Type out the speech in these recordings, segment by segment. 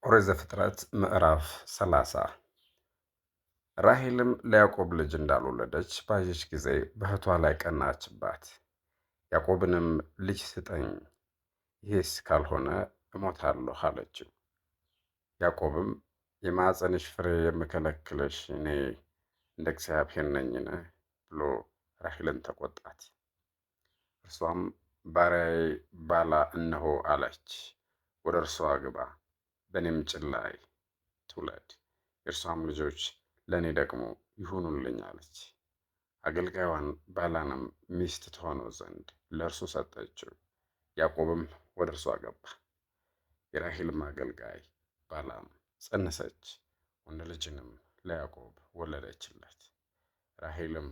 ኦሪት ዘፍጥረት ምዕራፍ 30 ራሔልም ለያዕቆብ ልጅ እንዳልወለደች ባየች ጊዜ በእኅቷ ላይ ቀናችባት። ያዕቆብንም ልጅ ስጠኝ፣ ይህስ ካልሆነ እሞታለሁ አለችው። ያዕቆብም የማኅፀንሽ ፍሬ የምከለክልሽ እኔ እንደ እግዚአብሔር ነኝን ብሎ ራሔልን ተቆጣት። እርሷም ባሪያዬ ባላ እነሆ አለች፣ ወደ እርሷ ግባ፣ በእኔም ጭን ላይ ትውለድ፣ የእርሷም ልጆች ለእኔ ደግሞ ይሁኑልኝ አለች። አገልጋዩን ባላንም ሚስት ትሆነው ዘንድ ለእርሱ ሰጠችው። ያዕቆብም ወደ እርሷ ገባ። የራሔልም አገልጋይ ባላም ጸነሰች፣ ወንድ ልጅንም ለያዕቆብ ወለደችለት። ራሔልም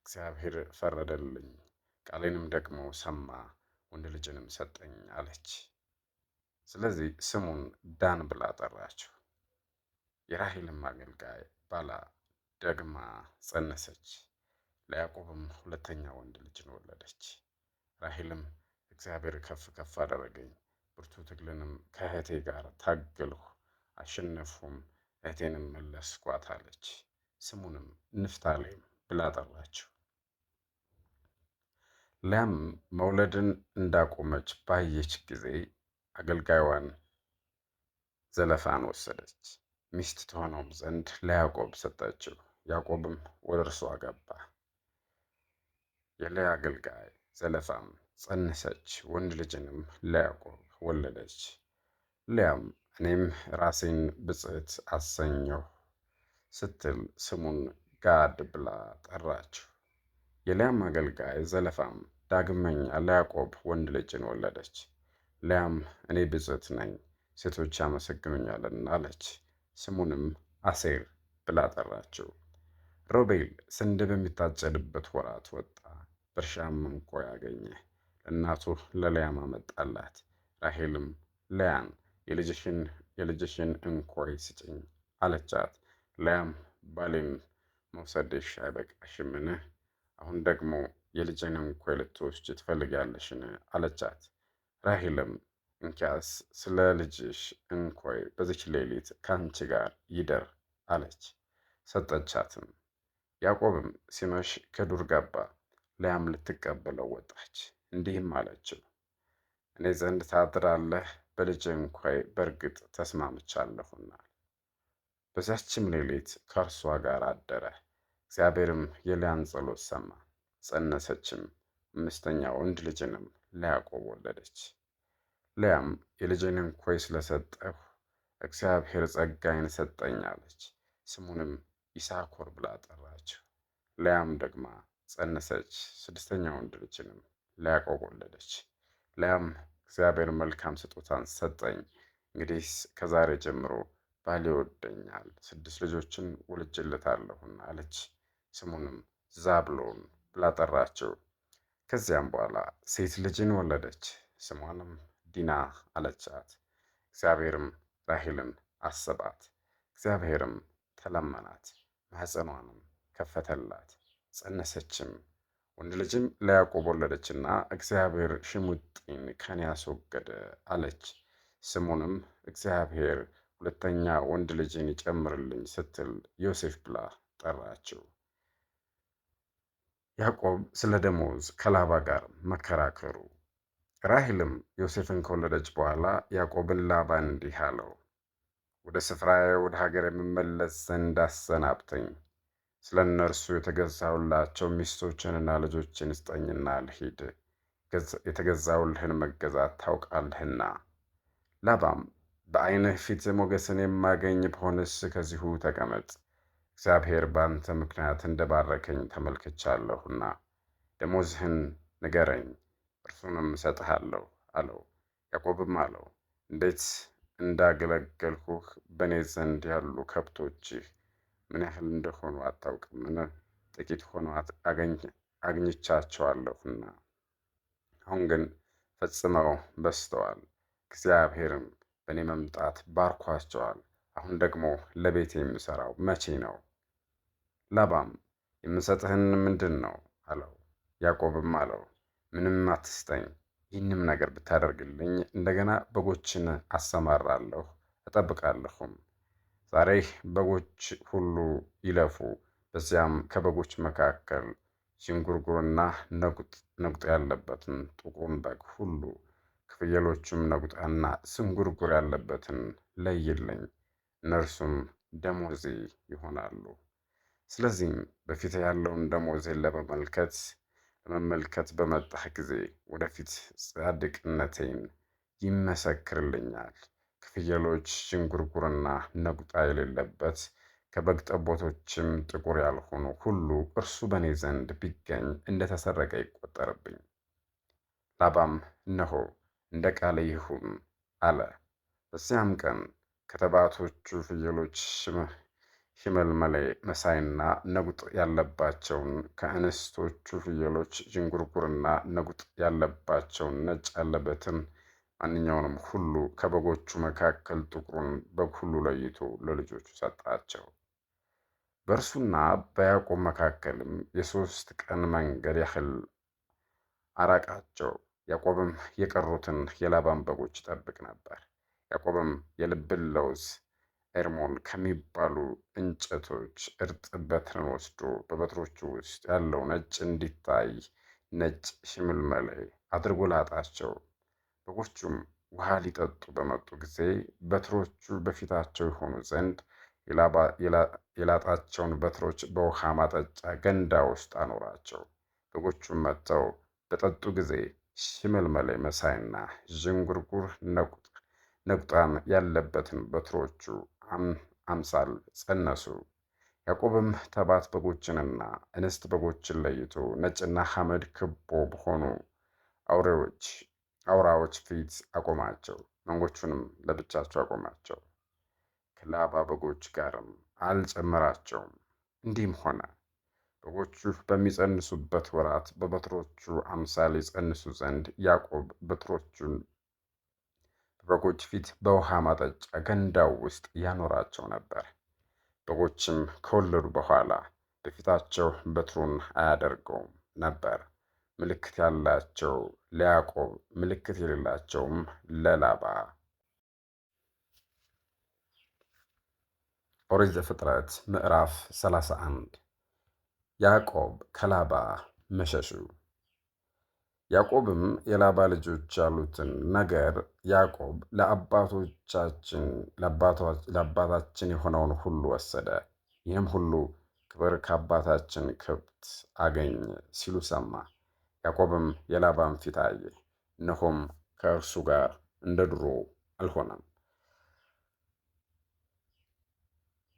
እግዚአብሔር ፈረደልኝ፣ ቃሌንም ደግሞ ሰማ፣ ወንድ ልጅንም ሰጠኝ አለች። ስለዚህ ስሙን ዳን ብላ ጠራችው። የራሔልም አገልጋይ ባላ ደግማ ጸነሰች፣ ለያዕቆብም ሁለተኛ ወንድ ልጅን ወለደች። ራሔልም እግዚአብሔር ከፍ ከፍ አደረገኝ፣ ብርቱ ትግልንም ከእኅቴ ጋር ታገልሁ፣ አሸነፍሁም፣ እኅቴንም መለስኳት አለች። ስሙንም ንፍታሌም ብላ ጠራችው። ልያም መውለድን እንዳቆመች ባየች ጊዜ አገልጋይዋን ዘለፋን ወሰደች፣ ሚስት ትሆነውም ዘንድ ለያዕቆብ ሰጠችው። ያዕቆብም ወደ እርሷ ገባ። የልያ አገልጋይ ዘለፋም ጸነሰች፣ ወንድ ልጅንም ለያዕቆብ ወለደች። ልያም እኔም ራሴን ብፅዕት አሰኘሁ ስትል ስሙን ጋድ ብላ ጠራችው። የልያም አገልጋይ ዘለፋም ዳግመኛ ለያዕቆብ ወንድ ልጅን ወለደች። ልያም እኔ ብፅዕት ነኝ፣ ሴቶች ያመሰግኑኛልና አለች። ስሙንም አሴር ብላ ጠራችው። ሮቤል ስንዴ በሚታጨድበት ወራት ወጣ፣ በእርሻም እንኮይ አገኘ፣ ለእናቱ ለልያም አመጣላት። ራሔልም ልያን የልጅሽን እንኮይ ስጭኝ አለቻት። ልያም ባሌን መውሰድሽ አይበቃሽምን? አሁን ደግሞ የልጄን እንኮይ ልትወስጂ ትፈልጊያለሽን? አለቻት። ራሔልም እንኪያስ ስለ ልጅሽ እንኮይ በዚች ሌሊት ከአንቺ ጋር ይደር አለች። ሰጠቻትም። ያዕቆብም ሲመሽ ከዱር ገባ። ልያም ልትቀበለው ወጣች፣ እንዲህም አለችው፣ እኔ ዘንድ ታድራለህ፣ በልጄ እንኮይ በእርግጥ ተስማምቻለሁና። በዚያችም ሌሊት ከእርሷ ጋር አደረ። እግዚአብሔርም የልያን ጸሎት ሰማ፣ ጸነሰችም፣ አምስተኛ ወንድ ልጅንም ለያዕቆብ ወለደች። ልያም የልጄን እንኮይ ስለሰጠሁ እግዚአብሔር ጸጋዬን ሰጠኝ አለች። ስሙንም ይሳኮር ብላ ጠራችው። ልያም ደግማ ጸነሰች፣ ስድስተኛ ወንድ ልጅንም ለያዕቆብ ወለደች። ልያም እግዚአብሔር መልካም ስጦታን ሰጠኝ፣ እንግዲህስ ከዛሬ ጀምሮ ባል ይወደኛል፣ 6 ልጆችን ወልጄለታለሁና አለች። ስሙንም ዛብሎን ብላ ጠራችው። ከዚያም በኋላ ሴት ልጅን ወለደች፣ ስሟንም ዲና አለቻት። እግዚአብሔርም ራሔልን አሰባት፣ እግዚአብሔርም ተለመናት፣ ማኅፀኗንም ከፈተላት፣ ጸነሰችም፣ ወንድ ልጅም ለያዕቆብ ወለደችና እግዚአብሔር ሽሙጤን ከኔ አስወገደ አለች። ስሙንም እግዚአብሔር ሁለተኛ ወንድ ልጅን ይጨምርልኝ ስትል ዮሴፍ ብላ ጠራችው። ያዕቆብ ስለ ደሞዝ ከላባ ጋር መከራከሩ። ራሔልም ዮሴፍን ከወለደች በኋላ ያዕቆብን ላባን እንዲህ አለው፣ ወደ ስፍራዬ ወደ ሀገር የምመለስ ዘንድ አሰናብተኝ፣ ስለ እነርሱ የተገዛሁላቸው ሚስቶችንና ልጆችን ስጠኝና ልሂድ፣ የተገዛሁልህን መገዛት ታውቃለህና። ላባም በዓይንህ ፊት ሞገስን የማገኝ ብሆንስ ከዚሁ ተቀመጥ፣ እግዚአብሔር በአንተ ምክንያት እንደባረከኝ ተመልክቻለሁና ደሞዝህን ንገረኝ፣ እርሱንም እሰጥሃለሁ አለው። ያዕቆብም አለው፣ እንዴት እንዳገለገልሁህ በእኔ ዘንድ ያሉ ከብቶችህ ምን ያህል እንደሆኑ አታውቅምን? ጥቂት ሆነው አግኝቻቸዋለሁና፣ አሁን ግን ፈጽመው በዝተዋል። እግዚአብሔርም በእኔ መምጣት ባርኳቸዋል። አሁን ደግሞ ለቤት የምሠራው መቼ ነው? ላባም የምሰጥህን ምንድን ነው አለው። ያዕቆብም አለው፣ ምንም አትስጠኝ፣ ይህንም ነገር ብታደርግልኝ እንደገና በጎችን አሰማራለሁ፣ እጠብቃለሁም። ዛሬ በጎች ሁሉ ይለፉ፣ በዚያም ከበጎች መካከል ዥንጉርጉርና ነቁጥ ያለበትን ጥቁሩን በግ ሁሉ ከፍየሎቹም ነቁጣና ዝንጉርጉር ያለበትን ለይልኝ፣ እነርሱም ደሞዜ ይሆናሉ። ስለዚህም በፊት ያለውን ደሞዜን ለመመልከት በመጣህ ጊዜ ወደፊት ጻድቅነቴን ይመሰክርልኛል። ከፍየሎች ዥንጉርጉርና ነቁጣ የሌለበት ከበግ ጠቦቶችም ጥቁር ያልሆኑ ሁሉ እርሱ በእኔ ዘንድ ቢገኝ እንደተሰረቀ ይቆጠርብኝ። ላባም እነሆ እንደ ቃል ይሁን አለ። በዚያም ቀን ከተባቶቹ ፍየሎች ሽመልመሌ መሳይና ነቁጥ ያለባቸውን ከእንስቶቹ ፍየሎች ዥንጉርጉርና ነቁጥ ያለባቸውን ነጭ ያለበትን ማንኛውንም ሁሉ ከበጎቹ መካከል ጥቁሩን በግ ሁሉ ለይቶ ለልጆቹ ሰጣቸው። በእርሱና በያዕቆብ መካከልም የ3 ቀን መንገድ ያህል አራቃቸው። ያዕቆብም የቀሩትን የላባን በጎች ይጠብቅ ነበር። ያዕቆብም የልብን ለውዝ ኤርሞን ከሚባሉ እንጨቶች እርጥብ በትርን ወስዶ በበትሮቹ ውስጥ ያለው ነጭ እንዲታይ ነጭ ሽምልመሌ አድርጎ ላጣቸው። በጎቹም ውሃ ሊጠጡ በመጡ ጊዜ በትሮቹ በፊታቸው ይሆኑ ዘንድ የላጣቸውን በትሮች በውሃ ማጠጫ ገንዳ ውስጥ አኖራቸው። በጎቹም መጥተው በጠጡ ጊዜ ሽመልመሌ መሳይና ዥንጉርጉር ነቁጣም ያለበትን በትሮቹ አምሳል ጸነሱ። ያዕቆብም ተባት በጎችንና እንስት በጎችን ለይቶ ነጭና ሐመድ ክቦ በሆኑ አውራዎች ፊት አቆማቸው። መንጎቹንም ለብቻቸው አቆማቸው፣ ከላባ በጎች ጋርም አልጨመራቸውም። እንዲህም ሆነ በጎቹ በሚጸንሱበት ወራት በበትሮቹ አምሳል ይጸንሱ ዘንድ ያዕቆብ በትሮቹን በበጎች ፊት በውሃ ማጠጫ ገንዳው ውስጥ ያኖራቸው ነበር። በጎችም ከወለዱ በኋላ በፊታቸው በትሩን አያደርገውም ነበር። ምልክት ያላቸው ለያዕቆብ፣ ምልክት የሌላቸውም ለላባ። ኦሪት ዘፍጥረት ምዕራፍ 31 ያዕቆብ ከላባ መሸሹ። ያዕቆብም የላባ ልጆች ያሉትን ነገር ያዕቆብ ለአባታችን የሆነውን ሁሉ ወሰደ። ይህም ሁሉ ክብር ከአባታችን ከብት አገኘ ሲሉ ሰማ። ያዕቆብም የላባን ፊት አየ፣ እነሆም ከእርሱ ጋር እንደ ድሮ አልሆነም።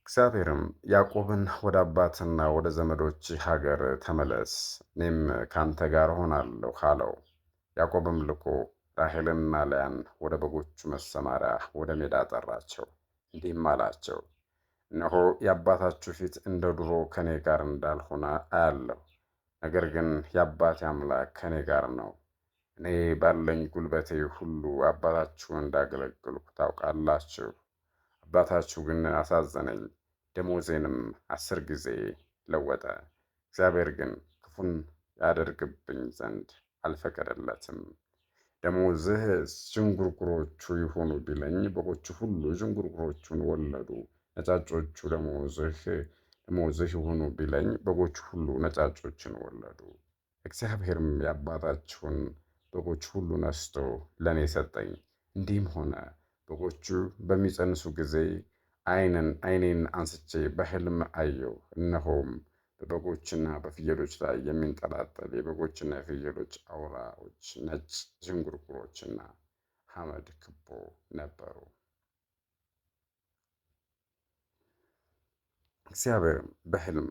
እግዚአብሔርም ያዕቆብን ወደ አባትና ወደ ዘመዶች ሀገር ተመለስ፣ እኔም ካንተ ጋር እሆናለሁ አለው። ያዕቆብም ልኮ ራሔልንና ልያን ወደ በጎቹ መሰማሪያ ወደ ሜዳ ጠራቸው፣ እንዲህም አላቸው፣ እነሆ የአባታችሁ ፊት እንደ ድሮ ከእኔ ጋር እንዳልሆነ አያለሁ። ነገር ግን የአባቴ አምላክ ከእኔ ጋር ነው። እኔ ባለኝ ጉልበቴ ሁሉ አባታችሁን እንዳገለግልኩ ታውቃላችሁ። አባታችሁ ግን አሳዘነኝ፣ ደሞዜንም 10 ጊዜ ለወጠ። እግዚአብሔር ግን ክፉን ያደርግብኝ ዘንድ አልፈቀደለትም። ደሞዝህ ዥንጉርጉሮቹ ይሁኑ ቢለኝ በጎቹ ሁሉ ዥንጉርጉሮቹን ወለዱ። ነጫጮቹ ደሞዝህ ይሁኑ ቢለኝ በጎቹ ሁሉ ነጫጮችን ወለዱ። እግዚአብሔርም የአባታችሁን በጎች ሁሉ ነስቶ ለእኔ ሰጠኝ። እንዲህም ሆነ በጎቹ በሚጸንሱ ጊዜ ዓይኔን አንስቼ በሕልም አየሁ፣ እነሆም በበጎችና በፍየሎች ላይ የሚንጠላጠል የበጎችና የፍየሎች አውራዎች ነጭ ዥንጉርጉሮችና ሐመድ ክቦ ነበሩ። እግዚአብሔርም በሕልም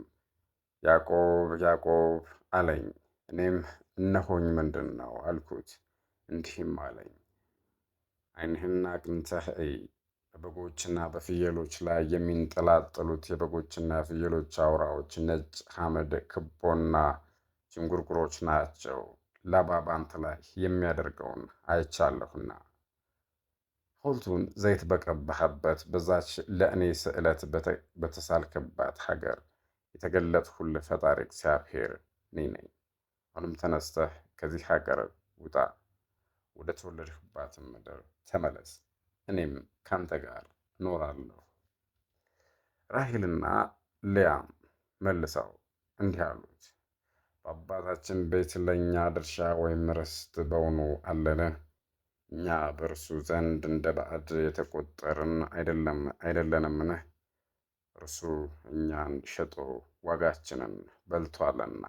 ያዕቆብ ያዕቆብ አለኝ። እኔም እነሆኝ ምንድን ነው አልኩት። እንዲህም አለኝ፣ ዓይንህን አቅንተህ እይ፣ በበጎችና በፍየሎች ላይ የሚንጠላጠሉት የበጎችና የፍየሎች አውራዎች ነጭ ሐመድ ክቦና ዥንጉርጉሮች ናቸው። ላባ በአንተ ላይ የሚያደርገውን አይቻለሁና ሐውልቱን ዘይት በቀባህበት በዛች ለእኔ ስእለት በተሳልክባት ሀገር የተገለጥሁልህ ፈጣሪ እግዚአብሔር እኔ ነኝ። አሁንም ተነስተህ ከዚህ ሀገር ውጣ፣ ወደ ተወለድህባትም ምድር ተመለስ፣ እኔም ካንተ ጋር ኖራለሁ። ራሔልና ልያም መልሰው እንዲህ አሉት፣ በአባታችን ቤት ለእኛ ድርሻ ወይም ርስት በውኑ አለን? እኛ በእርሱ ዘንድ እንደ ባዕድ የተቆጠርን አይደለንምን? እርሱ እኛን ሸጦ ዋጋችንን በልቶአልና።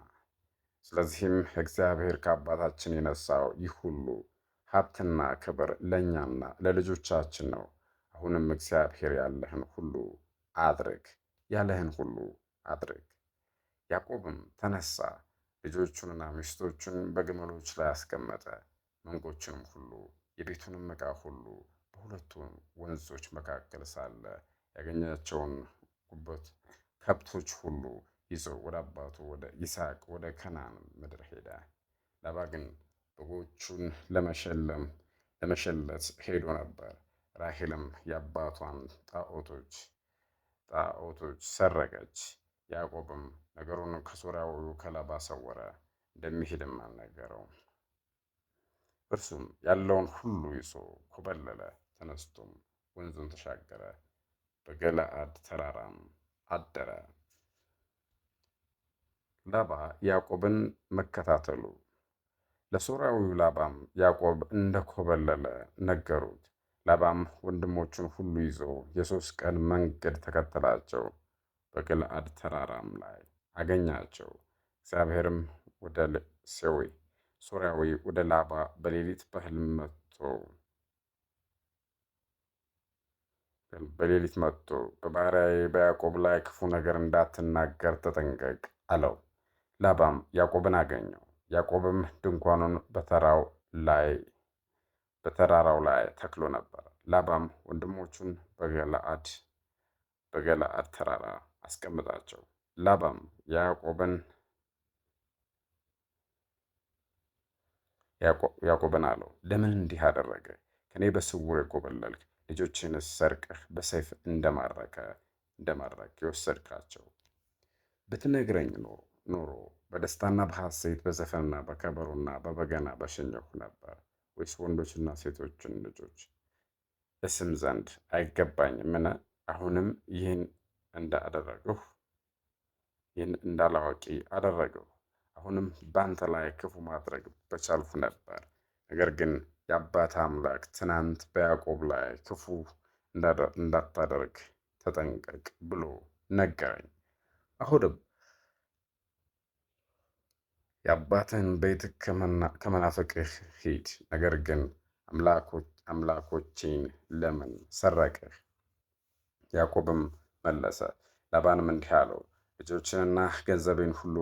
ስለዚህም እግዚአብሔር ከአባታችን የነሳው ይህ ሁሉ ሀብትና ክብር ለእኛና ለልጆቻችን ነው። አሁንም እግዚአብሔር ያለህን ሁሉ አድርግ። ያዕቆብም ተነሳ፣ ልጆቹንና ሚስቶቹን በግመሎች ላይ አስቀመጠ፣ መንጎችንም ሁሉ የቤቱንም ዕቃ ሁሉ በሁለቱ ወንዞች መካከል ሳለ ያገኛቸውን ጉበት ከብቶች ሁሉ ይዞ ወደ አባቱ ወደ ይስሐቅ ወደ ከነዓን ምድር ሄደ። ላባ ግን በጎቹን ለመሸለት ሄዶ ነበር። ራሔልም የአባቷን ጣዖቶች ሰረቀች። ያዕቆብም ነገሩን ከሶርያዊው ከላባ ሰወረ፣ እንደሚሄድም አልነገረውም። እርሱም ያለውን ሁሉ ይዞ ኮበለለ። ተነስቶም ወንዙን ተሻገረ፣ በገለዓድ ተራራም አደረ። ላባ ያዕቆብን መከታተሉ። ለሶርያዊው ላባም ያዕቆብ እንደ ኮበለለ ነገሩት። ላባም ወንድሞቹን ሁሉ ይዞ የ3 ቀን መንገድ ተከተላቸው፣ በገለዓድ ተራራም ላይ አገኛቸው። እግዚአብሔርም ወደ ሶርያዊ ወደ ላባ በሌሊት መጥቶ በባሪያዬ በያዕቆብ ላይ ክፉ ነገር እንዳትናገር ተጠንቀቅ አለው። ላባም ያዕቆብን አገኘው። ያዕቆብም ድንኳኑን በተራራው ላይ ተክሎ ነበር። ላባም ወንድሞቹን በገለዓድ ተራራ አስቀመጣቸው። ላባም ያዕቆብን አለው፣ ለምን እንዲህ አደረገ? ከእኔ በስውር የኮበለልህ ልጆችህንስ ሰርቀህ በሰይፍ እንደማረክ የወሰድካቸው ብትነግረኝ ኖሮ በደስታና በሐሴት በዘፈንና በከበሮና በበገና በሸኘሁ ነበር። ወይስ ወንዶችና ሴቶችን ልጆች እስም ዘንድ አይገባኝምን? አሁንም ይህን እንዳላዋቂ አደረግሁ። አሁንም በአንተ ላይ ክፉ ማድረግ በቻልሁ ነበር። ነገር ግን የአባት አምላክ ትናንት በያዕቆብ ላይ ክፉ እንዳታደርግ ተጠንቀቅ ብሎ ነገረኝ። አሁንም የአባትህን ቤት ከመናፍቅህ ሂድ። ነገር ግን አምላኮቼን ለምን ሰረቅህ? ያዕቆብም መለሰ፣ ላባንም እንዲህ አለው፣ ልጆችንና ገንዘቤን ሁሉ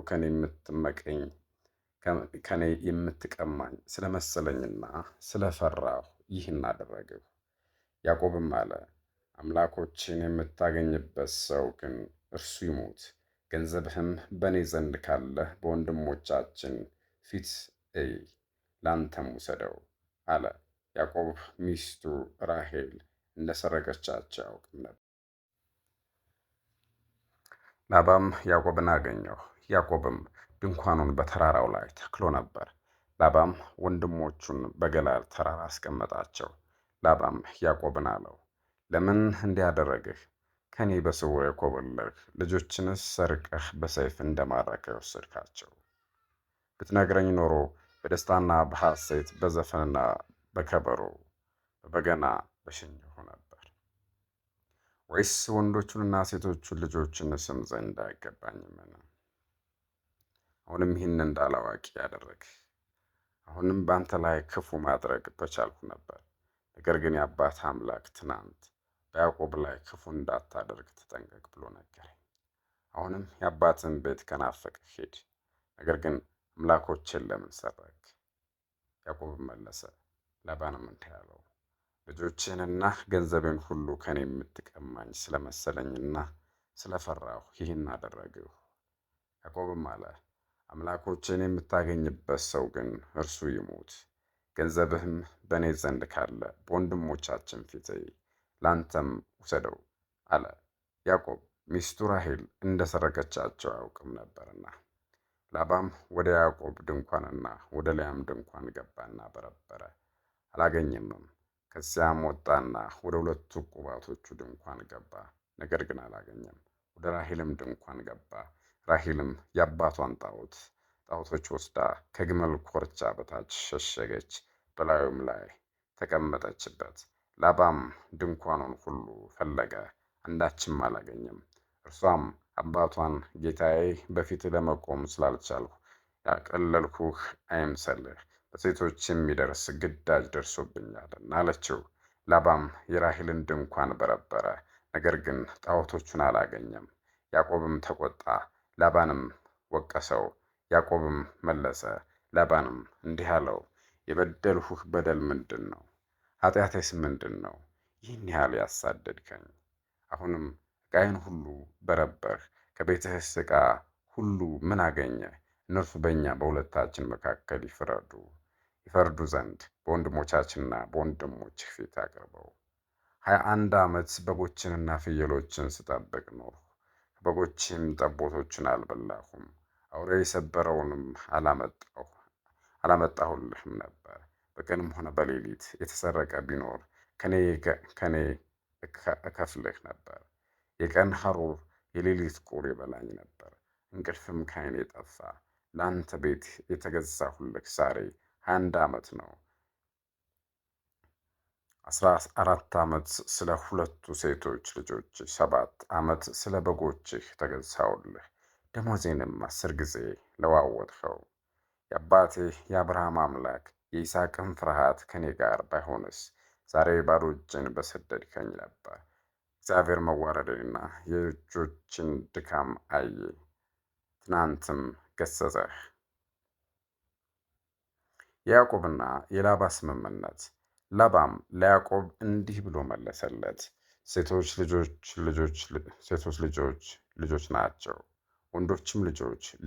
ከኔ የምትቀማኝ ስለመሰለኝና ስለፈራሁ ይህን አደረግሁ። ያዕቆብም አለ፣ አምላኮችን የምታገኝበት ሰው ግን እርሱ ይሙት፣ ገንዘብህም በእኔ ዘንድ ካለ በወንድሞቻችን ፊት እይ፣ ላንተም ውሰደው አለ። ያዕቆብ ሚስቱ ራሔል እንደሰረቀቻቸው አያውቅም ነበር። ላባም ያዕቆብን አገኘው። ያዕቆብም ድንኳኑን በተራራው ላይ ተክሎ ነበር። ላባም ወንድሞቹን በገለዓድ ተራራ አስቀመጣቸው። ላባም ያዕቆብን አለው፣ ለምን እንዲህ አደረግህ? ከእኔ በስውር የኮበለልህ ልጆችንስ ሰርቀህ በሰይፍ እንደማረከ የወሰድካቸው ብትነግረኝ ኖሮ በደስታና በሐሴት በዘፈንና በከበሮ በበገና በሸኘሁ ነበር። ወይስ ወንዶቹንና ሴቶቹን ልጆችን እስም ዘንድ አይገባኝምን? አሁንም ይህን እንዳላዋቂ ያደረግህ። አሁንም በአንተ ላይ ክፉ ማድረግ በቻልሁ ነበር። ነገር ግን የአባት አምላክ ትናንት በያዕቆብ ላይ ክፉ እንዳታደርግ ተጠንቀቅ ብሎ ነገረኝ። አሁንም የአባትን ቤት ከናፈቅህ ሂድ። ነገር ግን አምላኮቼን ለምን ሰረቅ? ያዕቆብም መለሰ፣ ላባንም እንዲህ አለው፣ ልጆችህንና ገንዘቤን ሁሉ ከኔ የምትቀማኝ ስለመሰለኝና ስለፈራሁ ይህን አደረግሁ። ያዕቆብም አለ፣ አምላኮችን የምታገኝበት ሰው ግን እርሱ ይሙት፣ ገንዘብህም በእኔ ዘንድ ካለ በወንድሞቻችን ፊት ላንተም ውሰደው አለ። ያዕቆብ ሚስቱ ራሔል እንደሰረቀቻቸው አያውቅም ነበርና። ላባም ወደ ያዕቆብ ድንኳንና ወደ ልያም ድንኳን ገባና በረበረ፣ አላገኘምም። ከዚያም ወጣና ወደ ሁለቱ ቁባቶቹ ድንኳን ገባ፣ ነገር ግን አላገኘም። ወደ ራሔልም ድንኳን ገባ። ራሔልም የአባቷን ጣዖቶች ወስዳ ከግመል ኮርቻ በታች ሸሸገች፣ በላዩም ላይ ተቀመጠችበት። ላባም ድንኳኑን ሁሉ ፈለገ፣ አንዳችም አላገኘም። እርሷም አባቷን ጌታዬ በፊት ለመቆም ስላልቻልሁ ያቀለልሁህ አይምሰልህ፣ በሴቶች የሚደርስ ግዳጅ ደርሶብኛልና አለችው። ላባም የራሔልን ድንኳን በረበረ፣ ነገር ግን ጣዖቶቹን አላገኘም። ያዕቆብም ተቆጣ፣ ላባንም ወቀሰው። ያዕቆብም መለሰ፣ ላባንም እንዲህ አለው፣ የበደልሁህ በደል ምንድን ነው? ኃጢአቴስ ምንድን ነው? ይህን ያህል ያሳደድከኝ? አሁንም ዕቃዬን ሁሉ በረበርህ፣ ከቤትህስ ዕቃ ሁሉ ምን አገኘህ? እነርሱ በእኛ በሁለታችን መካከል ይፈርዱ ዘንድ በወንድሞቻችንና በወንድሞችህ ፊት አቅርበው። 21 ዓመት በጎችንና ፍየሎችን ስጠብቅ ኖርሁ፣ ከበጎችም ጠቦቶችን አልበላሁም፣ አውሬ የሰበረውንም አላመጣሁልህም ነበር። በቀንም ሆነ በሌሊት የተሰረቀ ቢኖር ከኔ እከፍልህ ነበር። የቀን ሐሩር የሌሊት ቁር ይበላኝ ነበር፣ እንቅልፍም ከዓይኔ ጠፋ። ለአንተ ቤት የተገዛሁልህ ዛሬ 21 ዓመት ነው። 14 ዓመት ስለ ሁለቱ ሴቶች ልጆችህ፣ 7 ዓመት ስለ በጎችህ ተገዛሁልህ። ደመወዜንም 10 ጊዜ ለዋወጥኸው። የአባቴ የአብርሃም አምላክ የይስሐቅም ፍርሃት ከኔ ጋር ባይሆንስ ዛሬ ባዶ እጄን በሰደድከኝ ነበር። እግዚአብሔር መዋረድንና የእጆችን ድካም አየ፣ ትናንትም ገሰጸህ። የያዕቆብና የላባ ስምምነት። ላባም ለያዕቆብ እንዲህ ብሎ መለሰለት፣ ሴቶች ልጆች ናቸው፣ ወንዶችም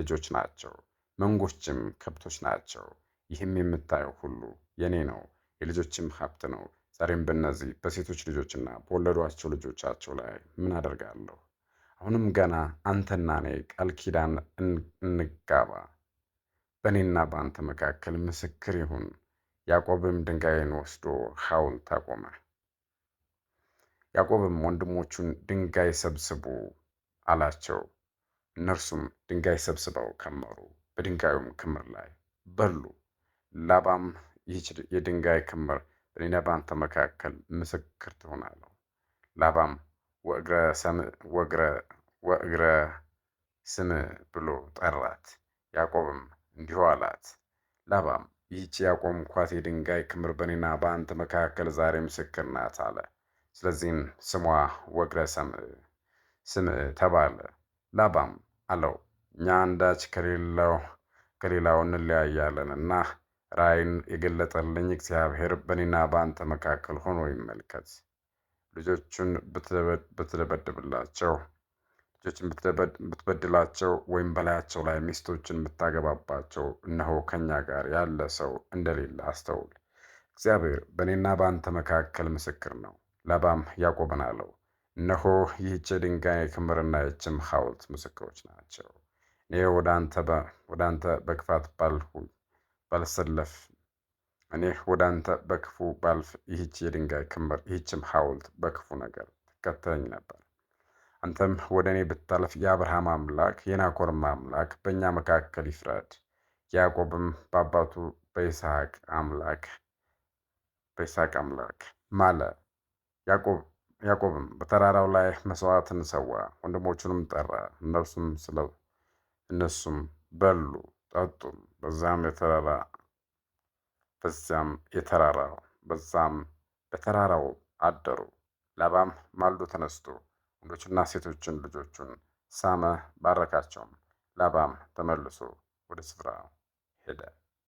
ልጆች ናቸው፣ መንጎችም ከብቶች ናቸው። ይህም የምታየው ሁሉ የኔ ነው፣ የልጆችም ሀብት ነው። ዛሬም በእነዚህ በሴቶች ልጆችና በወለዷቸው ልጆቻቸው ላይ ምን አደርጋለሁ? አሁንም ገና አንተና እኔ ቃል ኪዳን እንጋባ፣ በእኔና በአንተ መካከል ምስክር ይሁን። ያዕቆብም ድንጋይን ወስዶ ሐውልት አቆመ። ያዕቆብም ወንድሞቹን ድንጋይ ሰብስቡ አላቸው። እነርሱም ድንጋይ ሰብስበው ከመሩ፣ በድንጋዩም ክምር ላይ በሉ። ላባም ይህች የድንጋይ ክምር በእኔና በአንተ መካከል ምስክር ትሁን አለው። ላባም ወእግረ ስምዕ ብሎ ጠራት። ያዕቆብም እንዲሁ አላት። ላባም ይህች ያቆምኳት የድንጋይ ክምር በእኔና በአንተ መካከል ዛሬ ምስክር ናት አለ። ስለዚህም ስሟ ወእግረ ስምዕ ተባለ። ላባም አለው፣ እኛ አንዳች ከሌላው እንለያያለንና ራእይን የገለጠልኝ እግዚአብሔር በእኔና በአንተ መካከል ሆኖ ይመልከት። ልጆችን ብትበድላቸው ወይም በላያቸው ላይ ሚስቶችን ብታገባባቸው፣ እነሆ ከእኛ ጋር ያለ ሰው እንደሌለ አስተውል። እግዚአብሔር በእኔና በአንተ መካከል ምስክር ነው። ላባም ያዕቆብን አለው፣ እነሆ ይህች የድንጋይ ክምርና ይህችም ሐውልት ምስክሮች ናቸው። እኔ ወደ አንተ በክፋት በክፉ ባልፍ ይህች የድንጋይ ክምር ይህችም ሐውልት በክፉ ነገር ትከተለኝ ነበር። አንተም ወደ እኔ ብታልፍ የአብርሃም አምላክ የናኮርም አምላክ በእኛ መካከል ይፍረድ። ያዕቆብም በአባቱ በይስሐቅ አምላክ ማለ። ያዕቆብም በተራራው ላይ መሥዋዕትን ሰዋ፣ ወንድሞቹንም ጠራ። እነሱም በሉ ጠጡም፣ በተራራው አደሩ። ላባም ማልዶ ተነስቶ ወንዶችና ሴቶችን ልጆቹን ሳመ፣ ባረካቸውም። ላባም ተመልሶ ወደ ስፍራው ሄደ።